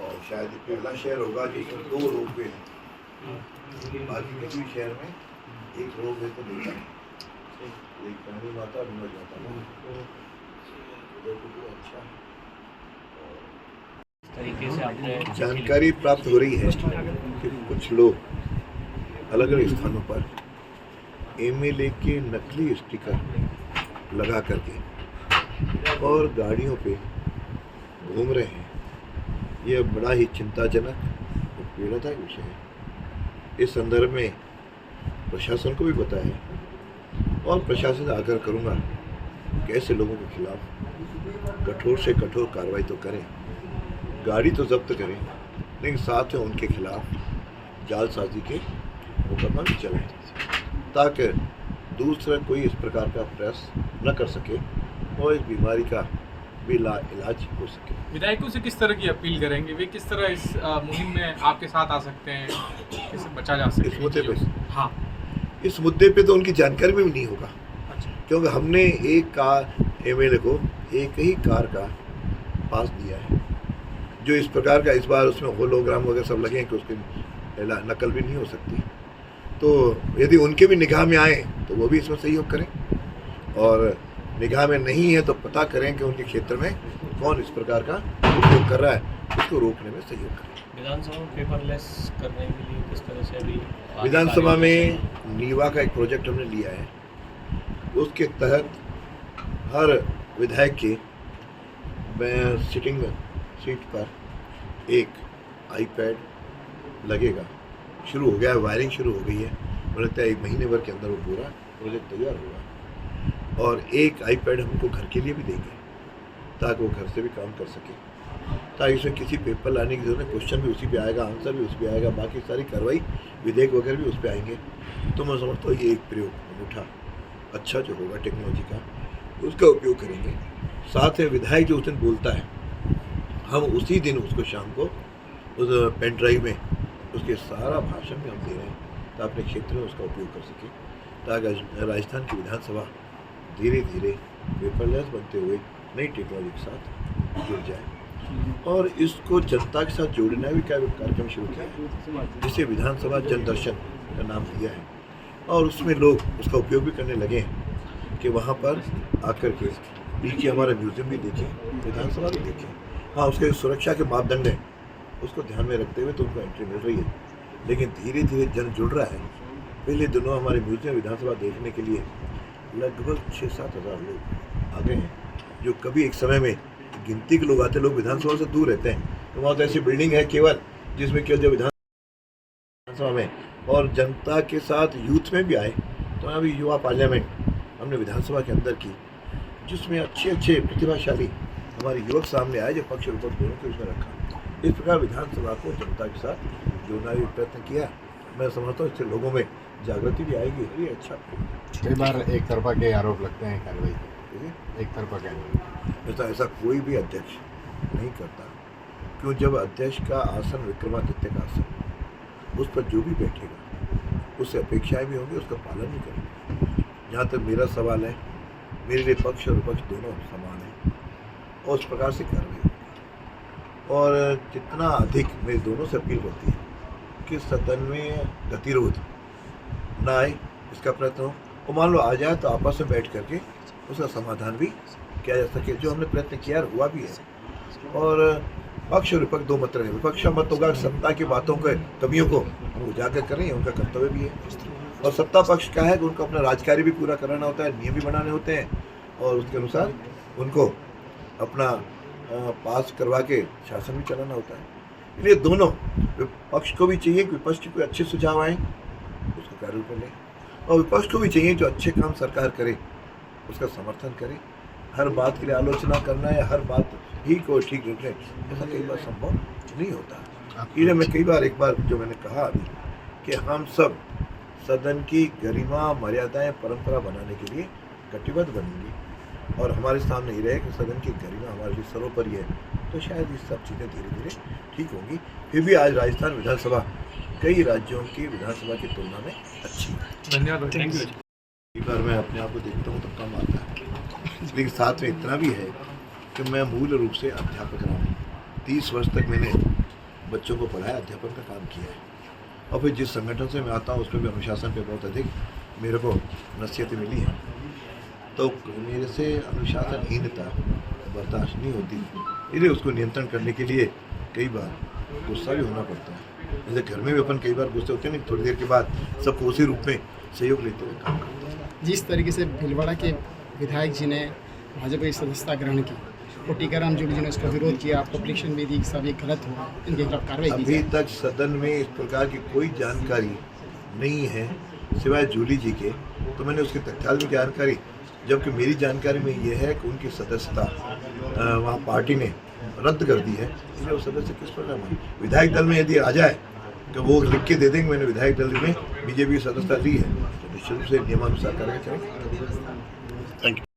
और शायद पहला शहर होगा जिसमें 2 रोपवे हैं, बाकी किसी भी शहर में 1 रोपवे तो देखा नहीं, एक काली माता डूंगर जाता है, अच्छा तरीके से आपने जानकारी प्राप्त हो रही है कि कुछ लोग अलग अलग स्थानों पर MLA के नकली स्टिकर लगा करके और गाड़ियों पे घूम रहे हैं। यह बड़ा ही चिंताजनक और पीड़ादायक विषय है। इस संदर्भ में प्रशासन को भी बताया और प्रशासन से आग्रह करूंगा कि ऐसे लोगों के खिलाफ कठोर से कठोर कार्रवाई तो करें, गाड़ी तो जब्त करें, लेकिन साथ में उनके खिलाफ जालसाजी के मुकदमा भी चलाएं ताकि दूसरा कोई इस प्रकार का प्रयास न कर सके और इस बीमारी का भी इलाज हो सके। विधायकों से किस तरह की अपील करेंगे, वे किस तरह इस मुहिम में आपके साथ आ सकते हैं, कैसे बचा जा सके इस मुद्दे पे? हाँ, इस मुद्दे पे तो उनकी जानकारी में भी नहीं होगा। अच्छा। क्योंकि हमने एक कार MLA को एक ही कार का पास दिया है, जो इस प्रकार का इस बार उसमें होलोग्राम वगैरह सब लगे हैं कि उसकी नकल भी नहीं हो सकती। तो यदि उनके भी निगाह में आए तो वो भी इसमें सहयोग करें, और निगाह में नहीं है तो पता करें कि उनके क्षेत्र में कौन इस प्रकार का उपयोग कर रहा है, उसको रोकने में सहयोग करें। विधानसभा में पेपरलेस करने के लिए किस तरह से अभी विधानसभा में नीवा का एक प्रोजेक्ट हमने लिया है, उसके तहत हर विधायक के सिटिंग सीट पर एक iPad लगेगा। शुरू हो गया है, वायरिंग शुरू हो गई है, मुझे लगता है 1 महीने भर के अंदर वो पूरा प्रोजेक्ट तैयार होगा। और एक iPad हमको घर के लिए भी देंगे ताकि वो घर से भी काम कर सके, ताकि उसमें किसी पेपर लाने की जरूरत नहीं, क्वेश्चन भी उसी पे आएगा, आंसर भी उस पर आएगा, बाकी सारी कार्रवाई विधेयक वगैरह भी उस पर आएंगे। तो मैं समझता हूँ ये एक प्रयोग अनूठा अच्छा जो होगा टेक्नोलॉजी का, उसका उपयोग करेंगे। साथ में विधायक जो उस दिन बोलता है, हम उसी दिन उसको शाम को उस पेन ड्राइव में उसके सारा भाषण में हम दे रहे हैं तो अपने क्षेत्र में उसका उपयोग कर सके, ताकि राजस्थान की विधानसभा धीरे धीरे पेपरलेस बनते हुए नई टेक्नोलॉजी के साथ जुड़ जाए। और इसको जनता के साथ जोड़ने भी का कार्यक्रम शुरू किया है, जिसे विधानसभा जन दर्शन का नाम दिया है, और उसमें लोग उसका उपयोग भी करने लगे हैं कि वहाँ पर आकर के नीचे हमारा म्यूजियम भी देखें, विधानसभा भी देखें। हाँ, उसके सुरक्षा के मापदंड हैं, उसको ध्यान में रखते हुए तो उनको एंट्री मिल रही है, लेकिन धीरे धीरे जन जुड़ रहा है। पहले दिनों हमारे म्यूजियम विधानसभा देखने के लिए लगभग 6-7 हज़ार लोग आ गए हैं, जो कभी एक समय में गिनती के लोग आते, लोग विधानसभा से दूर रहते हैं। तो वहाँ तो ऐसी बिल्डिंग है केवल जिसमें केवल जो विधानसभा में और जनता के साथ यूथ में भी आए। तो अभी युवा पार्लियामेंट हमने विधानसभा के अंदर की, जिसमें अच्छे अच्छे प्रतिभाशाली हमारे युवक सामने आए, जो पक्ष विपक्ष दोनों को उसमें रखा। इस प्रकार विधानसभा को जनता के साथ जोड़ना भी प्रयत्न किया। मैं समझता हूँ इससे लोगों में जागृति भी आएगी। ये अच्छा, कई बार एक तरफा के आरोप लगते हैं कार्रवाई, एक तरफा के ऐसा कोई भी अध्यक्ष नहीं करता। क्यों? जब अध्यक्ष का आसन विक्रमादित्य का आसन, उस पर जो भी बैठेगा उससे अपेक्षाएं भी होंगी, उसका पालन भी करेंगे। जहाँ तक मेरा सवाल है, मेरे लिए पक्ष और विपक्ष दोनों समान हैं और उस प्रकार से कार्रवाई होगी। और जितना अधिक मेरी दोनों से अपील होती है कि सदन में गतिरोध ना आए, इसका प्रयत्न हो, और मान लो आ जाए तो आपस में बैठ करके उसका समाधान भी किया जा सके, जो हमने प्रयत्न किया हुआ भी है। और पक्ष और विपक्ष दो मत रहे। विपक्ष का मत होगा सत्ता की बातों के कमियों को हम उजागर करें, उनका कर्तव्य भी है। और सत्ता पक्ष का है कि उनको अपना राजकार्य भी पूरा कराना होता है, नियम भी बनाने होते हैं, और उसके अनुसार उनको अपना पास करवा के शासन भी चलाना होता है। इसलिए दोनों पक्ष को भी चाहिए कि विपक्ष के कोई अच्छे सुझाव आए, उसको कार्य रूप में लें, और विपक्ष को भी चाहिए जो अच्छे काम सरकार करे उसका समर्थन करे। हर बात के लिए आलोचना करना या हर बात ही को ठीक रखना, ऐसा कई बार संभव नहीं होता। इसलिए मैं कई बार, एक बार जो मैंने कहा अभी कि हम सब सदन की गरिमा, मर्यादाएं, परंपरा बनाने के लिए कटिबद्ध बनेंगे, और हमारे सामने ही रहे कि सदन की गरिमा हमारे लिए सर्वोपरि है, तो शायद ये सब चीज़ें धीरे धीरे ठीक होंगी। फिर भी आज राजस्थान विधानसभा कई राज्यों की विधानसभा की तुलना में अच्छी है। धन्यवाद। Thank you. कई बार मैं अपने आप को देखता हूँ तो कम आता है, लेकिन साथ में इतना भी है कि मैं मूल रूप से अध्यापक रहा हूँ। 30 वर्ष तक मैंने बच्चों को पढ़ाया, अध्यापन का काम किया है, और फिर जिस संगठन से मैं आता हूँ उसमें भी अनुशासन पे बहुत अधिक मेरे को नसीहतें मिली हैं। तो मेरे से अनुशासनहीनता बर्दाश्त नहीं होती, इसलिए उसको नियंत्रण करने के लिए कई बार गुस्सा भी होना पड़ता है। जैसे घर में भी अपन कई बार गुस्से होते हैं, नहीं थोड़ी देर के बाद सबको उसी रूप में सहयोग लेते हुए काम करते हैं। जिस तरीके से भीलवाड़ा के विधायक जी ने भाजपा की सदस्यता ग्रहण की और टीकाराम जूली जी ने उसका विरोध किया, पब्लिकेशन में दी कि सब ये गलत हो, इनके खिलाफ कार्रवाई की अभी जाए। तक सदन में इस प्रकार की कोई जानकारी नहीं है सिवाय जूली जी के, तो मैंने उसकी तत्काल में जानकारी, जबकि मेरी जानकारी में ये है कि उनकी सदस्यता वहाँ पार्टी ने रद्द कर दी है। इसलिए वो सदस्य किस प्रकार में विधायक दल में यदि आ जाए कि वो लिख के दे देंगे मैंने विधायक दल में बीजेपी की सदस्यता ली है, तो निश्चित रूप से नियमानुसार करके चलेंगे। Thank you.